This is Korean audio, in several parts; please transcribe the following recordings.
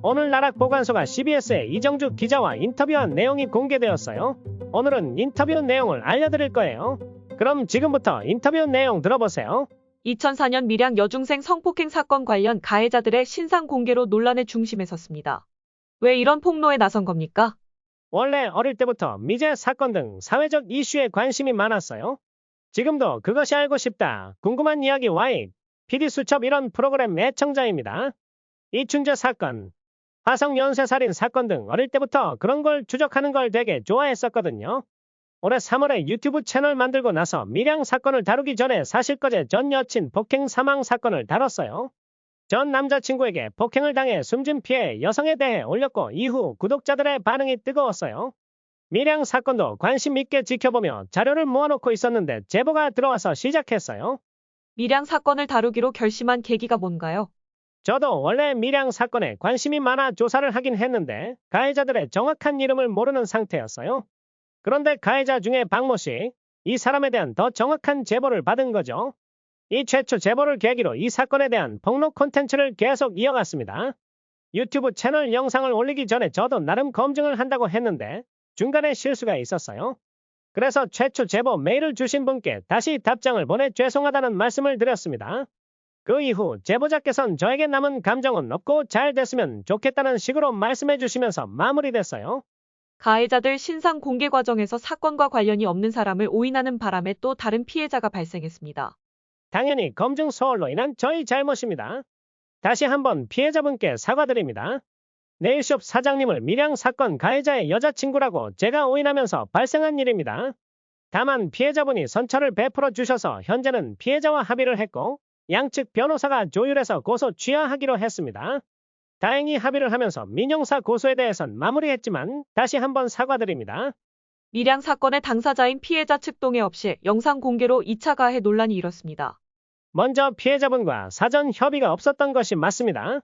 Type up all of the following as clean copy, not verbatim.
오늘 나락보관소가 CBS의 이정주 기자와 인터뷰한 내용이 공개되었어요. 오늘은 인터뷰 내용을 알려드릴 거예요. 그럼 지금부터 인터뷰 내용 들어보세요. 2004년 밀양 여중생 성폭행 사건 관련 가해자들의 신상 공개로 논란의 중심에 섰습니다. 왜 이런 폭로에 나선 겁니까? 원래 어릴 때부터 미제 사건 등 사회적 이슈에 관심이 많았어요. 지금도 그것이 알고 싶다, 궁금한 이야기 와익, PD수첩 이런 프로그램 애청자입니다. 이춘재 사건, 화성 연쇄살인 사건 등 어릴 때부터 그런 걸 추적하는 걸 되게 좋아했었거든요. 올해 3월에 유튜브 채널 만들고 나서 밀양 사건을 다루기 전에 사실거제 전 여친 폭행 사망 사건을 다뤘어요. 전 남자친구에게 폭행을 당해 숨진 피해 여성에 대해 올렸고 이후 구독자들의 반응이 뜨거웠어요. 밀양 사건도 관심 있게 지켜보며 자료를 모아놓고 있었는데 제보가 들어와서 시작했어요. 밀양 사건을 다루기로 결심한 계기가 뭔가요? 저도 원래 밀양 사건에 관심이 많아 조사를 하긴 했는데 가해자들의 정확한 이름을 모르는 상태였어요. 그런데 가해자 중에 박모 씨, 이 사람에 대한 더 정확한 제보를 받은 거죠. 이 최초 제보를 계기로 이 사건에 대한 폭로 콘텐츠를 계속 이어갔습니다. 유튜브 채널 영상을 올리기 전에 저도 나름 검증을 한다고 했는데 중간에 실수가 있었어요. 그래서 최초 제보 메일을 주신 분께 다시 답장을 보내 죄송하다는 말씀을 드렸습니다. 그 이후 제보자께서는 저에게 남은 감정은 없고 잘 됐으면 좋겠다는 식으로 말씀해 주시면서 마무리됐어요. 가해자들 신상 공개 과정에서 사건과 관련이 없는 사람을 오인하는 바람에 또 다른 피해자가 발생했습니다. 당연히 검증 소홀로 인한 저희 잘못입니다. 다시 한번 피해자분께 사과드립니다. 네일숍 사장님을 밀양 사건 가해자의 여자친구라고 제가 오인하면서 발생한 일입니다. 다만 피해자분이 선처를 베풀어 주셔서 현재는 피해자와 합의를 했고 양측 변호사가 조율해서 고소 취하하기로 했습니다. 다행히 합의를 하면서 민형사 고소에 대해선 마무리했지만 다시 한번 사과드립니다. 밀양 사건의 당사자인 피해자 측 동의 없이 영상 공개로 2차 가해 논란이 일었습니다. 먼저 피해자분과 사전 협의가 없었던 것이 맞습니다.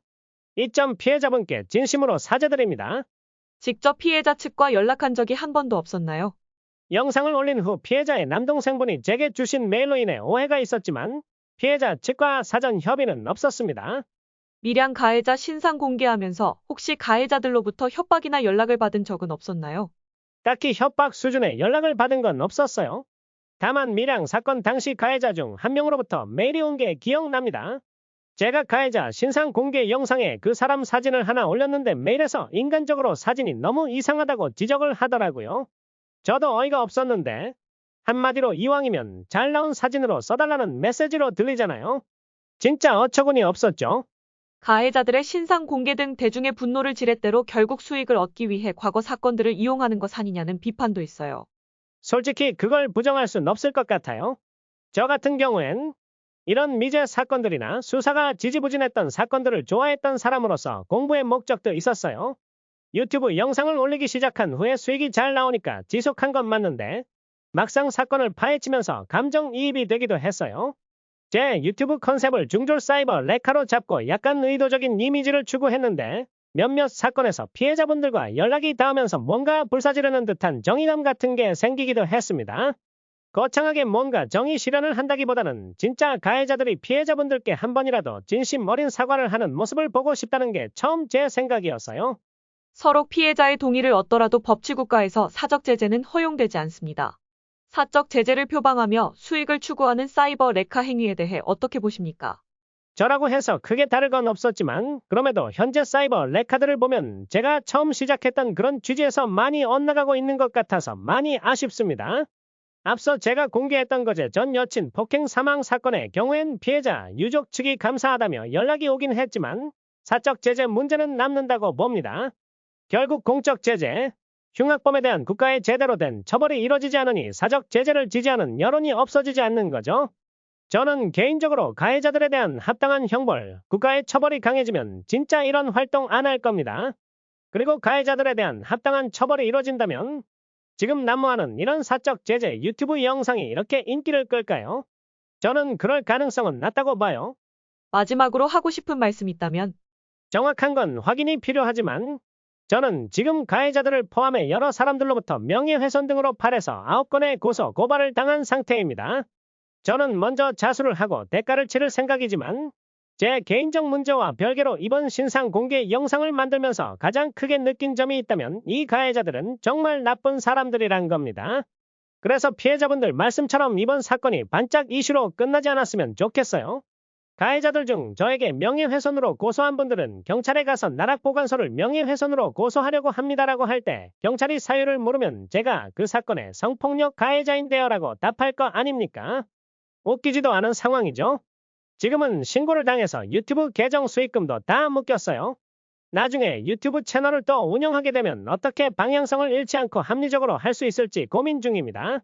이 점 피해자분께 진심으로 사죄드립니다. 직접 피해자 측과 연락한 적이 한 번도 없었나요? 영상을 올린 후 피해자의 남동생분이 제게 주신 메일로 인해 오해가 있었지만 피해자 측과 사전 협의는 없었습니다. 밀양 가해자 신상 공개하면서 혹시 가해자들로부터 협박이나 연락을 받은 적은 없었나요? 딱히 협박 수준의 연락을 받은 건 없었어요. 다만 밀양 사건 당시 가해자 중 한 명으로부터 메일이 온 게 기억납니다. 제가 가해자 신상 공개 영상에 그 사람 사진을 하나 올렸는데 메일에서 인간적으로 사진이 너무 이상하다고 지적을 하더라고요. 저도 어이가 없었는데 한마디로 이왕이면 잘 나온 사진으로 써달라는 메시지로 들리잖아요. 진짜 어처구니 없었죠. 가해자들의 신상 공개 등 대중의 분노를 지렛대로 결국 수익을 얻기 위해 과거 사건들을 이용하는 것 아니냐는 비판도 있어요. 솔직히 그걸 부정할 순 없을 것 같아요. 저 같은 경우엔 이런 미제 사건들이나 수사가 지지부진했던 사건들을 좋아했던 사람으로서 공부의 목적도 있었어요. 유튜브 영상을 올리기 시작한 후에 수익이 잘 나오니까 지속한 건 맞는데 막상 사건을 파헤치면서 감정이입이 되기도 했어요. 제 유튜브 컨셉을 중졸 사이버 레카로 잡고 약간 의도적인 이미지를 추구했는데 몇몇 사건에서 피해자분들과 연락이 닿으면서 뭔가 불사지르는 듯한 정의감 같은 게 생기기도 했습니다. 거창하게 뭔가 정의 실현을 한다기보다는 진짜 가해자들이 피해자분들께 한 번이라도 진심 어린 사과를 하는 모습을 보고 싶다는 게 처음 제 생각이었어요. 서로 피해자의 동의를 얻더라도 법치국가에서 사적 제재는 허용되지 않습니다. 사적 제재를 표방하며 수익을 추구하는 사이버 레카 행위에 대해 어떻게 보십니까? 저라고 해서 크게 다를 건 없었지만 그럼에도 현재 사이버 레카들을 보면 제가 처음 시작했던 그런 취지에서 많이 엇나가고 있는 것 같아서 많이 아쉽습니다. 앞서 제가 공개했던 거제 전 여친 폭행 사망 사건의 경우엔 피해자 유족 측이 감사하다며 연락이 오긴 했지만 사적 제재 문제는 남는다고 봅니다. 결국 공적 제재, 흉악범에 대한 국가의 제대로 된 처벌이 이뤄지지 않으니 사적 제재를 지지하는 여론이 없어지지 않는 거죠. 저는 개인적으로 가해자들에 대한 합당한 형벌, 국가의 처벌이 강해지면 진짜 이런 활동 안 할 겁니다. 그리고 가해자들에 대한 합당한 처벌이 이뤄진다면 지금 난무하는 이런 사적 제재 유튜브 영상이 이렇게 인기를 끌까요? 저는 그럴 가능성은 낮다고 봐요. 마지막으로 하고 싶은 말씀 있다면? 정확한 건 확인이 필요하지만 저는 지금 가해자들을 포함해 여러 사람들로부터 명예훼손 등으로 8에서 9건의 고소, 고발을 당한 상태입니다. 저는 먼저 자수를 하고 대가를 치를 생각이지만 제 개인적 문제와 별개로 이번 신상 공개 영상을 만들면서 가장 크게 느낀 점이 있다면 이 가해자들은 정말 나쁜 사람들이란 겁니다. 그래서 피해자분들 말씀처럼 이번 사건이 반짝 이슈로 끝나지 않았으면 좋겠어요. 가해자들 중 저에게 명예훼손으로 고소한 분들은 경찰에 가서 나락보관소를 명예훼손으로 고소하려고 합니다라고 할 때 경찰이 사유를 물으면 제가 그 사건의 성폭력 가해자인데요라고 답할 거 아닙니까? 웃기지도 않은 상황이죠. 지금은 신고를 당해서 유튜브 계정 수익금도 다 묶였어요. 나중에 유튜브 채널을 또 운영하게 되면 어떻게 방향성을 잃지 않고 합리적으로 할 수 있을지 고민 중입니다.